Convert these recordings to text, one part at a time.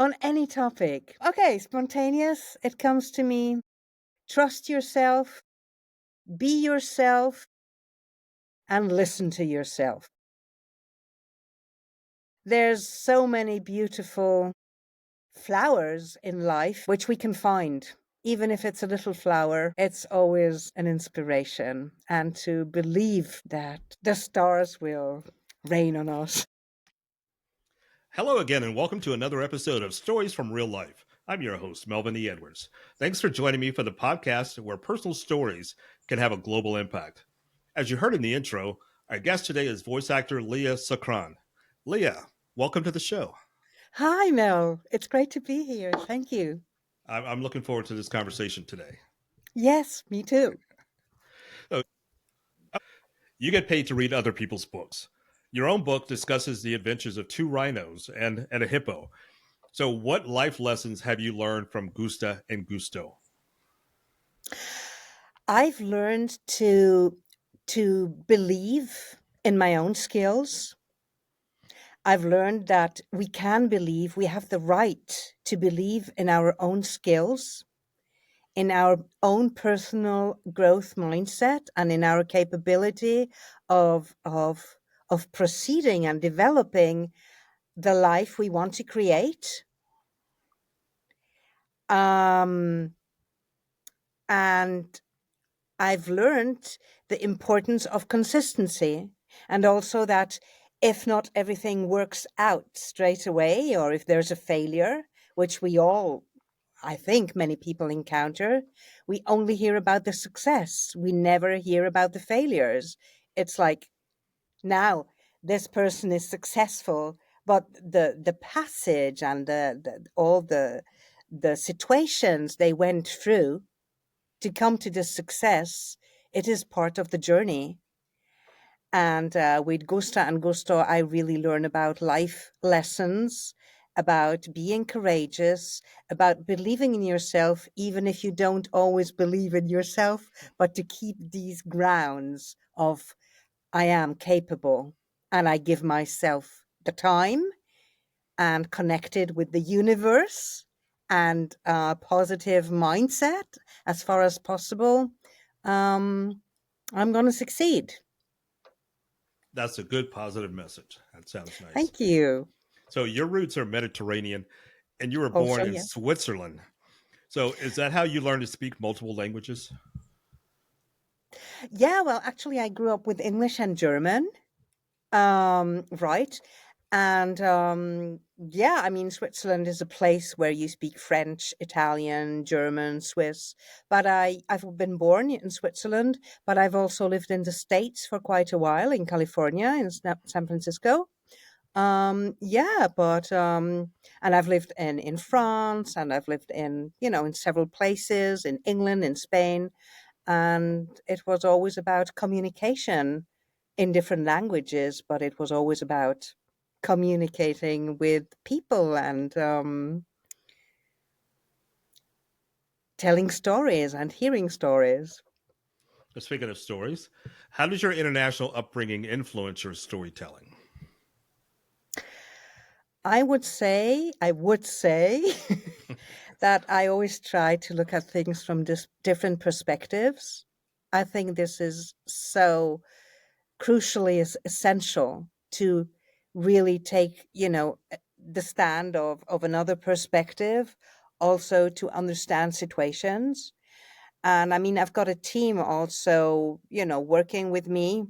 On any topic. Okay, spontaneous. It comes to me. Trust yourself, be yourself, and listen to yourself. There's so many beautiful flowers in life which we can find. Even if it's a little flower, it's always an inspiration. And to believe that the stars will rain on us. Hello again, and welcome to another episode of Stories from Real Life. I'm your host, Melvin E. Edwards. Thanks for joining me for the podcast where personal stories can have a global impact. As you heard in the intro, our guest today is voice actor Lea Sakran. Lea, welcome to the show. Hi, Mel. It's great to be here. Thank you. I'm looking forward to this conversation today. Yes, me too. So, you get paid to read other people's books. Your own book discusses the adventures of two rhinos and a hippo. So, what life lessons have you learned from Gusta and Gusto? I've learned to believe in my own skills. I've learned that we can believe, we have the right to believe in our own skills, in our own personal growth mindset, and in our capability of proceeding and developing the life we want to create. Um, and I've learned the importance of consistency, and also that if not everything works out straight away, or if there's a failure, which we all, I think many people encounter, we only hear about the success. We never hear about the failures. It's like, now this person is successful, but the passage and all the situations they went through to come to this success, it is part of the journey. And with Gusta and Gusto, I really learn about life lessons, about being courageous, about believing in yourself, even if you don't always believe in yourself, but to keep these grounds of I am capable and I give myself the time and connected with the universe and a positive mindset as far as possible, um, I'm going to succeed. That's a good positive message. That sounds nice. Thank you. So your roots are Mediterranean and you were born Also, in yeah. Switzerland. So is that how you learned to speak multiple languages? Yeah, well, actually, I grew up with English and German. Right. And yeah, I mean, Switzerland is a place where you speak French, Italian, German, Swiss. But I've been born in Switzerland, but I've also lived in the States for quite a while, in California, in San Francisco. Yeah, but and I've lived in France, and I've lived in, in several places, in England, in Spain, and it was always about communication in different languages, but it was always about communicating with people and telling stories and hearing stories. Speaking of stories, how does your international upbringing influence your storytelling? I would say that I always try to look at things from different perspectives. I think this is so crucially essential to really take, the stand of another perspective, also to understand situations. And I mean, I've got a team also, working with me.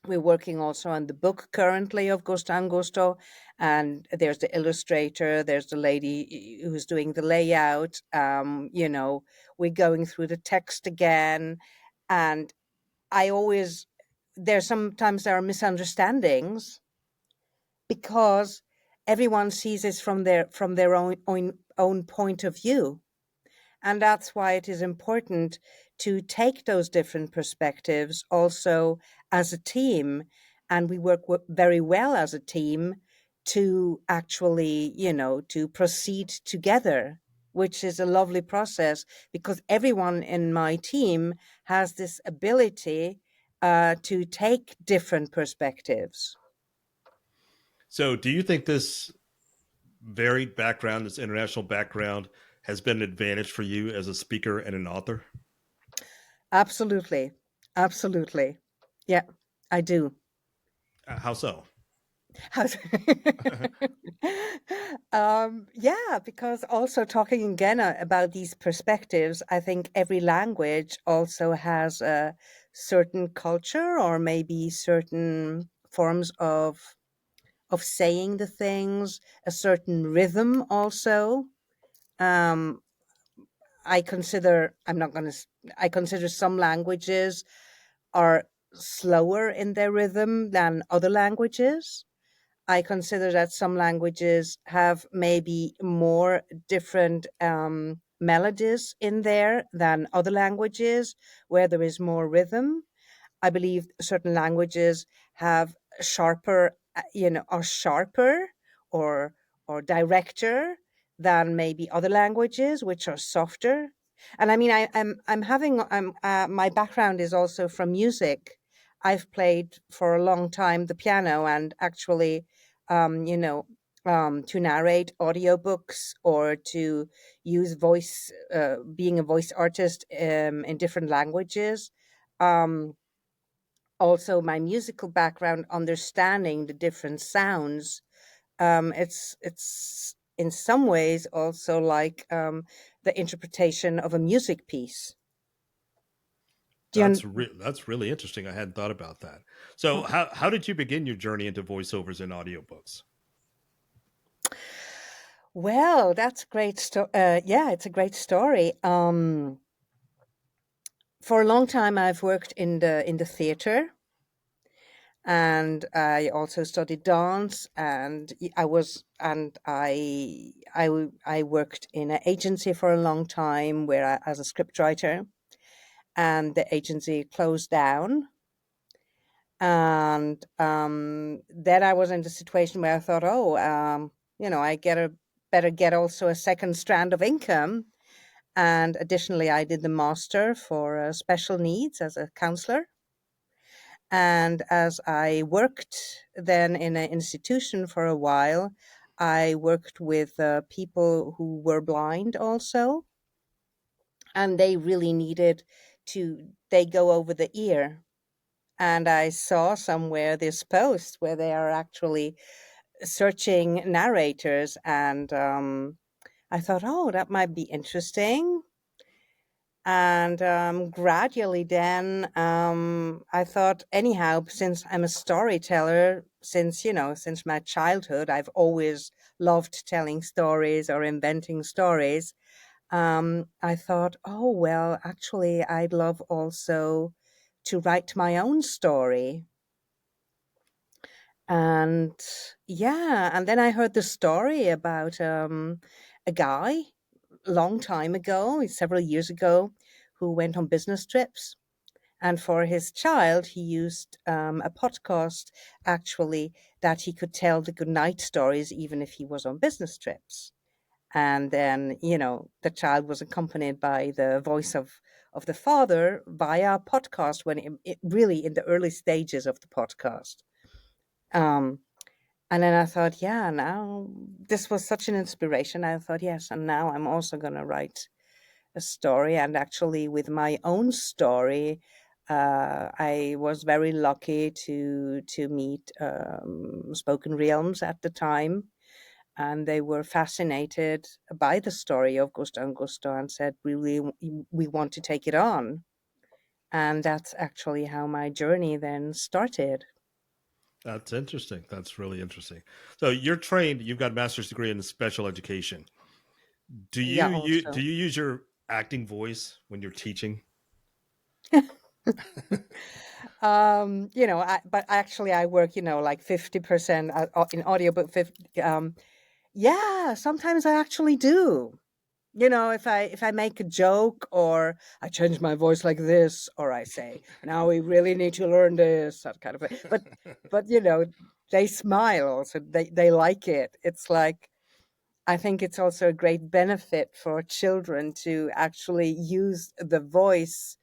We're working also on the book currently of Gusto and Gusto, and there's the illustrator, there's the lady who's doing the layout. We're going through the text again, and I always there are misunderstandings because everyone sees it from their own point of view. And that's why it is important to take those different perspectives also as a team. And we work very well as a team to actually, to proceed together, which is a lovely process because everyone in my team has this ability to take different perspectives. So do you think this varied background, this international background, has been an advantage for you as a speaker and an author? Absolutely. Absolutely. Yeah, I do. How so? How's yeah, because also talking again about these perspectives, I think every language also has a certain culture or maybe certain forms of saying the things, a certain rhythm also. Um, I consider I'm not going to. I consider some languages are slower in their rhythm than other languages. I consider that some languages have maybe more different melodies in there than other languages where there is more rhythm. I believe certain languages have sharper, are sharper or directer than maybe other languages, which are softer. And I mean, I'm having my background is also from music. I've played for a long time the piano, and actually, um, you know, to narrate audiobooks or to use voice, being a voice artist in different languages. Um, Also my musical background, understanding the different sounds. It's in some ways also like the interpretation of a music piece. Do you? That's really interesting. I hadn't thought about that. So, how did you begin your journey into voiceovers and audiobooks? Well, that's great. Yeah, it's a great story. For a long time, I've worked in the theater, and I also studied dance, and I worked in an agency for a long time where as a scriptwriter, and the agency closed down. And then I was in the situation where I thought, oh, I better get also a second strand of income. And additionally, I did the master for special needs as a counselor. And as I worked then in an institution for a while, I worked with people who were blind also, and they really needed they go over the ear. And I saw somewhere this post where they are actually searching narrators, and I thought, oh, that might be interesting. And gradually, then I thought, anyhow, since I'm a storyteller, since my childhood, I've always loved telling stories or inventing stories. I thought, oh, well, actually, I'd love also to write my own story. And yeah, and then I heard the story about a guy long time ago, several years ago, who went on business trips. And for his child, he used a podcast actually that he could tell the goodnight stories even if he was on business trips. And then, the child was accompanied by the voice of the father via a podcast when it really in the early stages of the podcast. Um, and then I thought, yeah, now this was such an inspiration. I thought, yes, and now I'm also going to write a story. And actually, with my own story, I was very lucky to meet Spoken Realms at the time, and they were fascinated by the story of Gusto and Gusta and said, we want to take it on. And that's actually how my journey then started. That's interesting. That's really interesting. So, you're trained. You've got a master's degree in special education. Yeah, Do also. you use your acting voice when you're teaching? But actually I work, like 50% in audiobook, 50, yeah, sometimes I actually do. If I make a joke or I change my voice like this, or I say, now we really need to learn this, that kind of thing. But they smile also. They like it. It's like, I think it's also a great benefit for children to actually use the voice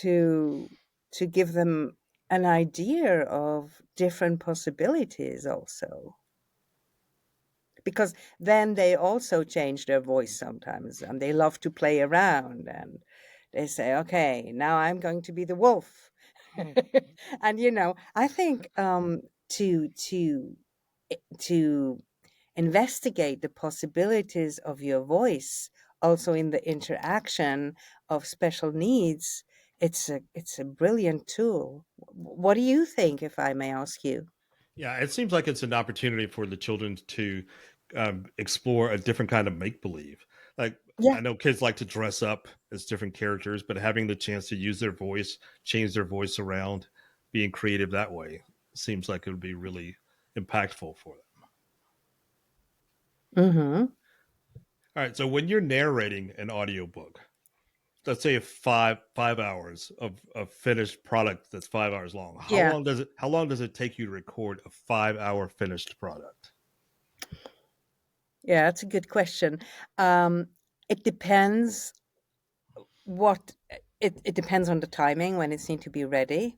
to give them an idea of different possibilities also, because then they also change their voice sometimes, and they love to play around, and they say, okay, now I'm going to be the wolf. And I think to investigate the possibilities of your voice also in the interaction of special needs, it's a brilliant tool. What do you think, if I may ask you? Yeah, it seems like it's an opportunity for the children to explore a different kind of make believe. Like, Yeah. I know kids like to dress up as different characters, but having the chance to use their voice, change their voice around, being creative that way seems like it would be really impactful for them. Mm-hmm. All right, so when you're narrating an audiobook, let's say five hours of finished product that's 5 hours long, Yeah. how long does it take you to record a 5 hour finished product? Yeah, that's a good question. Um, it depends what it depends on the timing when it's need to be ready,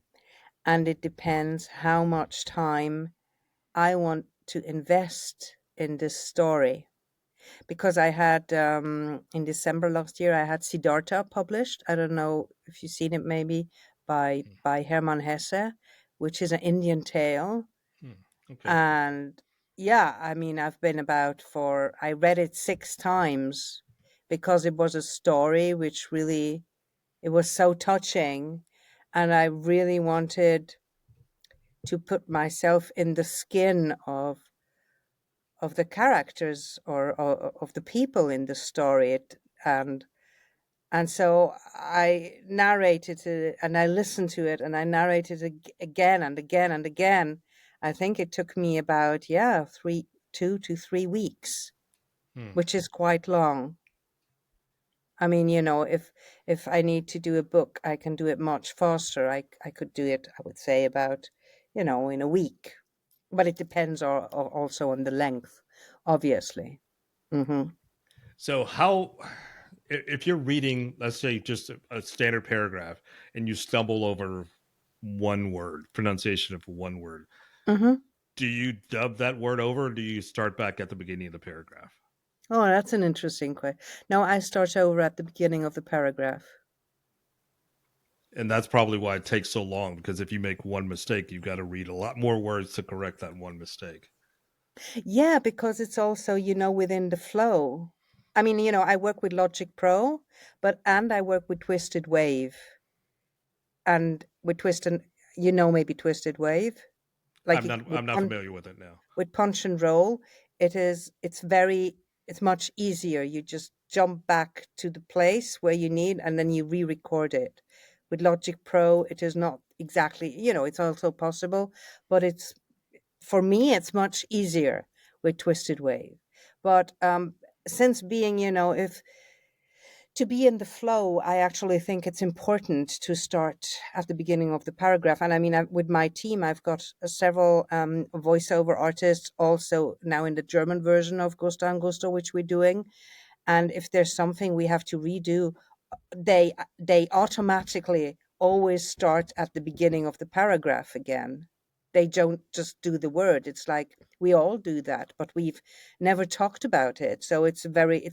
and it depends how much time I want to invest in this story. Because I had in December last year, I had Siddhartha published. I don't know if you've seen it, maybe by Hermann Hesse, which is an Indian tale. Hmm. Okay. And yeah, I mean, I read it 6 times because it was a story which really, it was so touching. And I really wanted to put myself in the skin of the characters, or of the people in the story. And so I narrated it, and I listened to it, and I narrated it again and again and again. I think it took me about, yeah, 2 to 3 weeks, Hmm. which is quite long. I mean, if I need to do a book, I can do it much faster. I could do it, I would say, about, in a week. But it depends also on the length, obviously. Hmm. So how if you're reading, let's say, just a standard paragraph, and you stumble over one word, pronunciation of one word, Hmm. do you dub that word over, or do you start back at the beginning of the paragraph? Oh, that's an interesting question. No, I start over at the beginning of the paragraph. And that's probably why it takes so long, because if you make one mistake, you've got to read a lot more words to correct that one mistake. Yeah, because it's also, within the flow. I mean, I work with Logic Pro, and I work with Twisted Wave. And with maybe Twisted Wave, like I'm not familiar with it now. with punch and roll, it's much easier. You just jump back to the place where you need, and then you re-record it. With Logic Pro, it is not exactly, it's also possible, but for me, it's much easier with Twisted Wave. But since being, if to be in the flow, I actually think it's important to start at the beginning of the paragraph. And I mean, with my team, I've got several voiceover artists also now in the German version of Gusto and Gusta, which we're doing. And if there's something we have to redo, they automatically always start at the beginning of the paragraph again. They don't just do the word. It's like we all do that, but we've never talked about it. So it's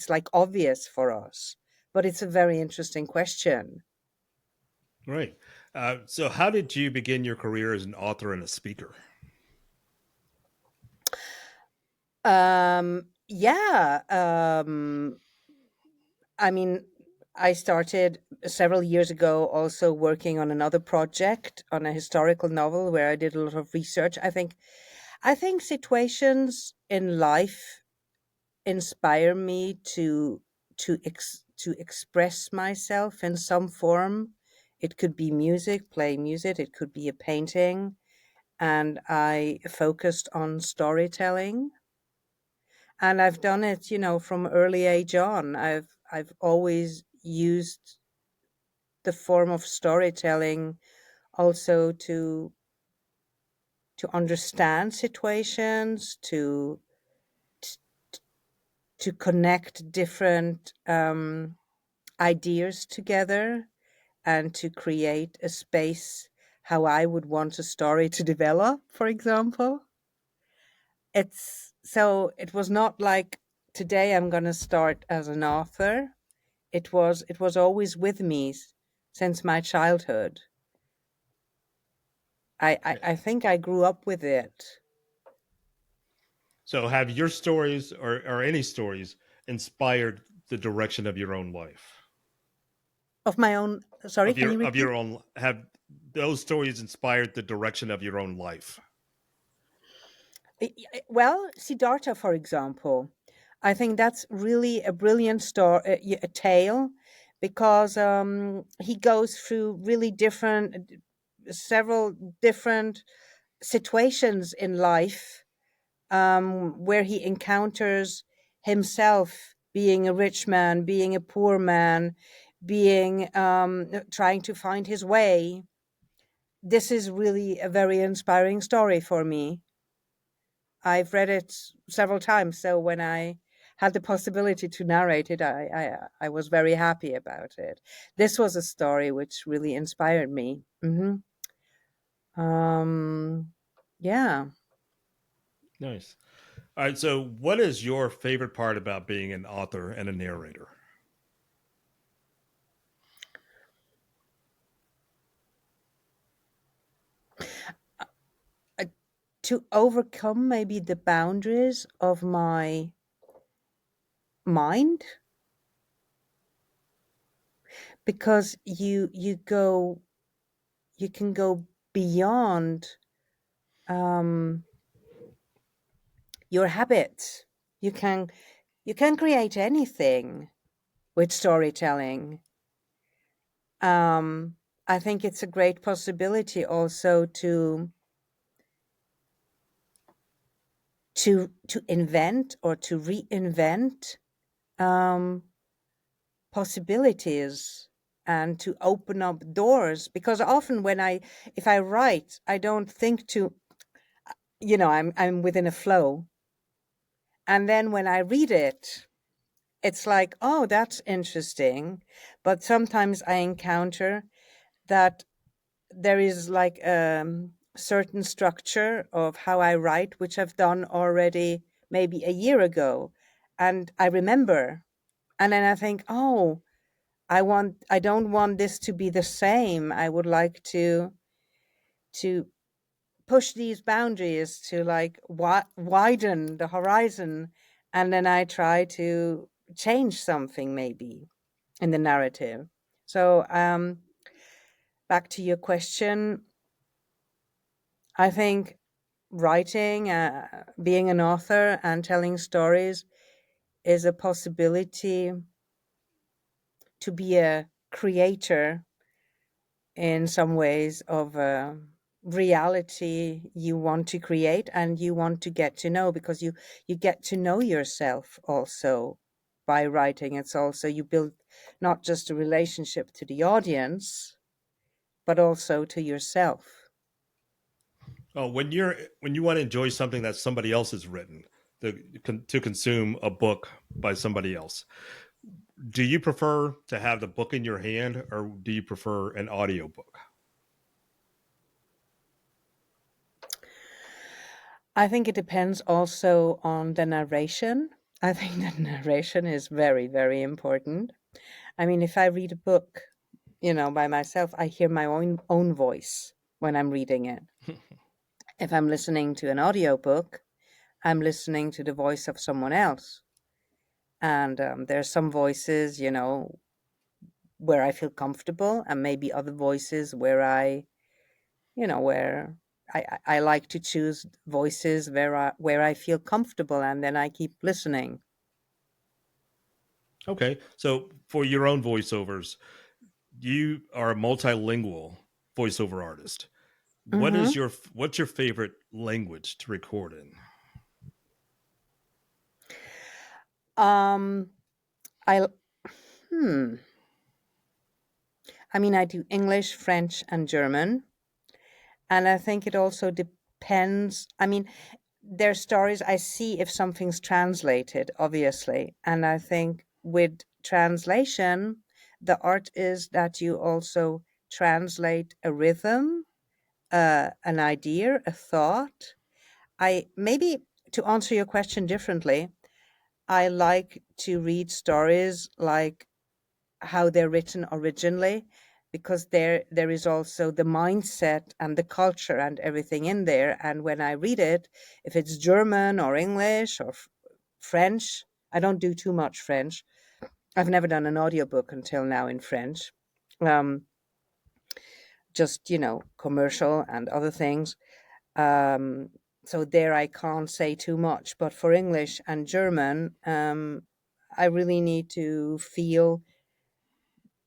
like obvious for us. But it's a very interesting question. Right. So, how did you begin your career as an author and a speaker? Yeah. I mean, I started several years ago also working on another project on a historical novel where I did a lot of research. I think situations in life inspire me to express myself in some form. It could be music, playing music, it could be a painting, and I focused on storytelling. And I've done it, from early age on. I've always used the form of storytelling also to understand situations, to connect different ideas together, and to create a space how I would want a story to develop, for example. it was not like today I'm going to start as an author. It was always with me since my childhood. I think I grew up with it. So, have your stories or any stories inspired the direction of your own life? Of my own. Sorry, Of can you your repeat? own, have those stories inspired the direction of your own life? Well, Siddhartha, for example, I think that's really a brilliant story, a tale, because he goes through really several different situations in life, where he encounters himself being a rich man, being a poor man, being trying to find his way. This is really a very inspiring story for me. I've read it several times, so when I had the possibility to narrate it, I was very happy about it. This was a story which really inspired me. Um, yeah. Nice. All right. So, what is your favorite part about being an author and a narrator? Uh, to overcome maybe the boundaries of my mind, because you can go beyond um, your habits. You can you can create anything with storytelling. Um, I think it's a great possibility also to invent or to reinvent um, possibilities, and to open up doors. Because often if I write, I don't think to, I'm within a flow, and then when I read it, it's like, oh, that's interesting. But sometimes I encounter that there is like a certain structure of how I write, which I've done already maybe a year ago. And I remember. And then I think, oh, I don't want this to be the same. I would like to push these boundaries, to like widen the horizon. And then I try to change something maybe in the narrative. So, back to your question, I think writing, being an author and telling stories is a possibility to be a creator in some ways of a reality you want to create and you want to get to know, because you get to know yourself also by writing. It's also, you build not just a relationship to the audience, but also to yourself. Oh, when you want to enjoy something that somebody else has written, to consume a book by somebody else, do you prefer to have the book in your hand or do you prefer an audiobook? I think it depends also on the narration. I think that narration is very, very important. I mean, if I read a book, by myself, I hear my own voice when I'm reading it. If I'm listening to an audiobook, I'm listening to the voice of someone else. And there's some voices, where I feel comfortable, and maybe other voices where where I like to choose voices where I feel comfortable, and then I keep listening. Okay. So for your own voiceovers, you are a multilingual voiceover artist. Hmm. What's your favorite language to record in? Um, I hmm. I mean, I do English, French, and German. And I think it also depends. I mean, there's stories I see if something's translated, obviously. And I think with translation, the art is that you also translate a rhythm, an idea, a thought. I maybe to answer your question differently, I like to read stories like how they're written originally, because there is also the mindset and the culture and everything in there. And when I read it, if it's German or English or French, I don't do too much French. I've never done an audiobook until now in French. Um, just, commercial and other things. Um, so there I can't say too much. But for English and German, I really need to feel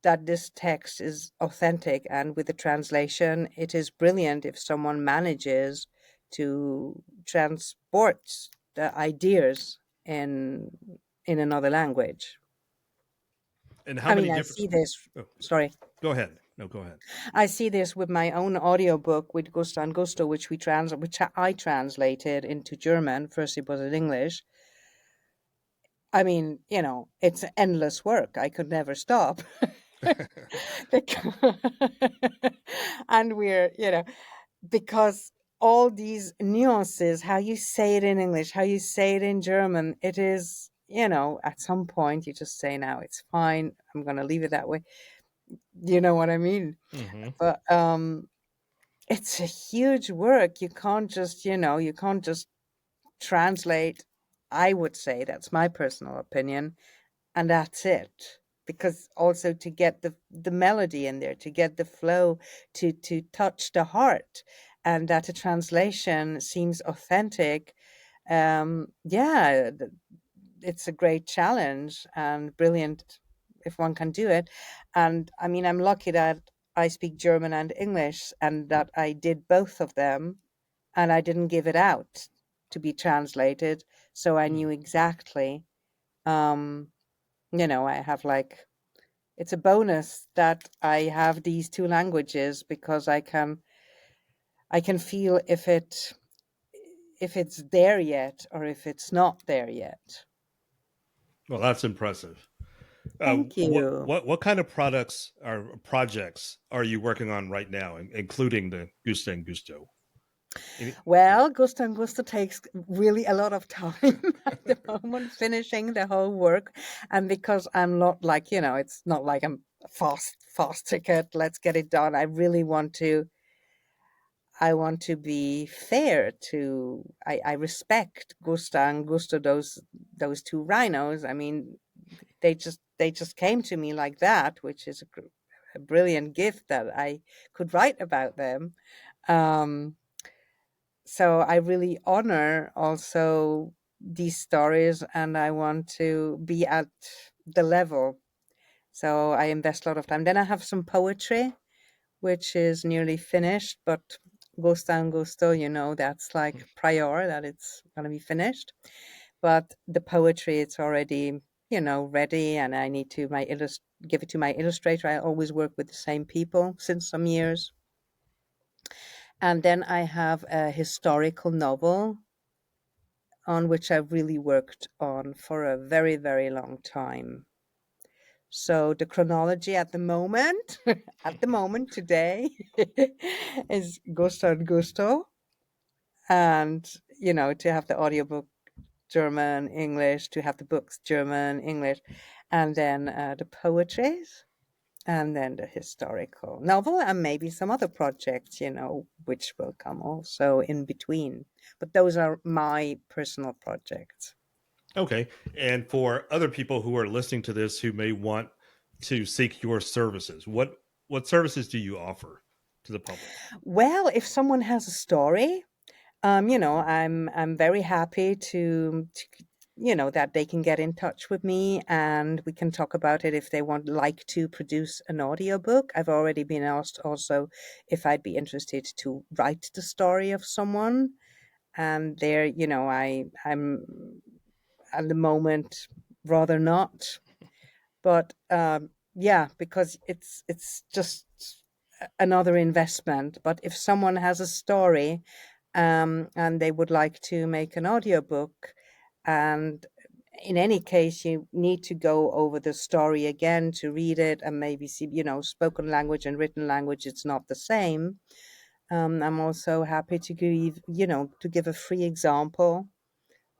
that this text is authentic. And with the translation, it is brilliant if someone manages to transport the ideas in another language. And how I many mean, I different? see this. Oh, Sorry. go ahead. No, go ahead. I see this with my own audiobook with Gusto and Gusta, which I translated into German. First, it was in English. I mean, it's endless work. I could never stop. Because- and because all these nuances, how you say it in English, how you say it in German, it is, at some point you just say, now it's fine. I'm going to leave it that way. You know what I mean? Hmm. But it's a huge work. You can't just translate. I would say that's my personal opinion, and that's it. Because also to get the melody in there, to get the flow, to touch the heart, and that a translation seems authentic. Yeah, it's a great challenge and brilliant if one can do it. And I mean, I'm lucky that I speak German and English, and that I did both of them, and I didn't give it out to be translated. So I knew exactly. Um, I have like, it's a bonus that I have these two languages, because I can feel if it's there yet or if it's not there yet. Well, that's impressive. Thank What you. what what kind of products or projects are you working on right now, including the Gusto and Gusto? Any- Well, Gusto and Gusta takes really a lot of time at the moment, finishing the whole work. And because I'm not like, it's not like I'm fast ticket, let's get it done. I want to be fair to. I respect Gusta and Gusto, those two rhinos. I mean, they just came to me like that, which is a brilliant gift that I could write about them. Um, so I really honor also these stories, and I want to be at the level. So I invest a lot of time. Then I have some poetry, which is nearly finished, but Gusto and Gusto, that's like prior that it's going to be finished. But the poetry, it's already, ready, and I need to give it to my illustrator. I always work with the same people since some years. And then I have a historical novel on which I've really worked on for a very, very long time. So the chronology at the moment, today, is Gusto and Gusto, and to have the audiobook German, English, to have the books German, English, and then the poetries, and then the historical novel, and maybe some other projects, which will come also in between. But those are my personal projects. Okay. And for other people who are listening to this who may want to seek your services, what services do you offer to the public? Well, if someone has a story, I'm very happy that they can get in touch with me, and we can talk about it if they like to produce an audiobook. I've already been asked also if I'd be interested to write the story of someone, and there, I'm at the moment rather not. But yeah, because it's just another investment. But if someone has a story, and they would like to make an audiobook, and in any case you need to go over the story again to read it and maybe see, spoken language and written language, it's not the same. I'm also happy to give a free example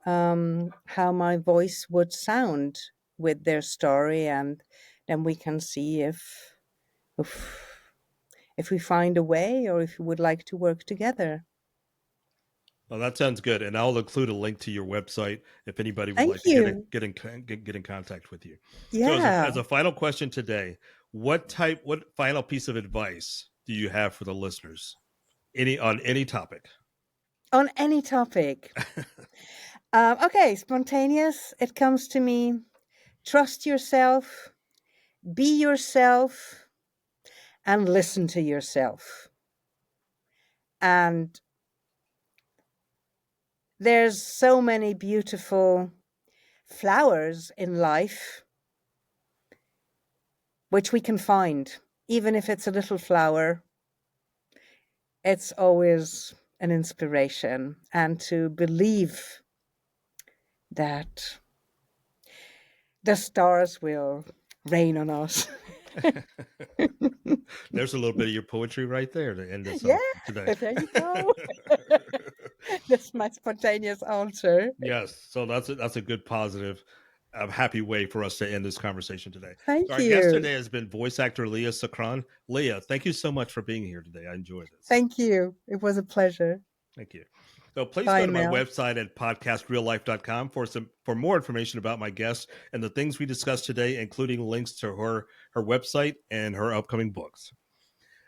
how my voice would sound with their story, and then we can see if if we find a way or if we would like to work together. Well, that sounds good, and I'll include a link to your website if anybody would Thank like to you. get in contact with you. So, Yeah. as a final question today, what final piece of advice do you have for the listeners? Any topic? On any topic. Okay, spontaneous. It comes to me. Trust yourself, be yourself, and listen to yourself. And there's so many beautiful flowers in life which we can find. Even if it's a little flower, it's always an inspiration. And to believe that the stars will rain on us. There's a little bit of your poetry right there to end us Yeah, off today. there you go. That's my spontaneous answer. Yes, so that's a good positive, happy way for us to end this conversation today. So Thank our guest you. today has been voice actor Lea Sakran. Lea, thank you so much for being here today. I enjoyed this. Thank you. It was a pleasure. Thank you. So please go Bye, to my Mel. website at podcastreallife.com for more information about my guest and the things we discussed today, including links to her website and her upcoming books.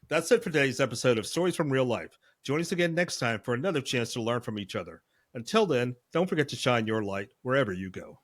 That's it for today's episode of Stories from Real Life. Join us again next time for another chance to learn from each other. Until then, don't forget to shine your light wherever you go.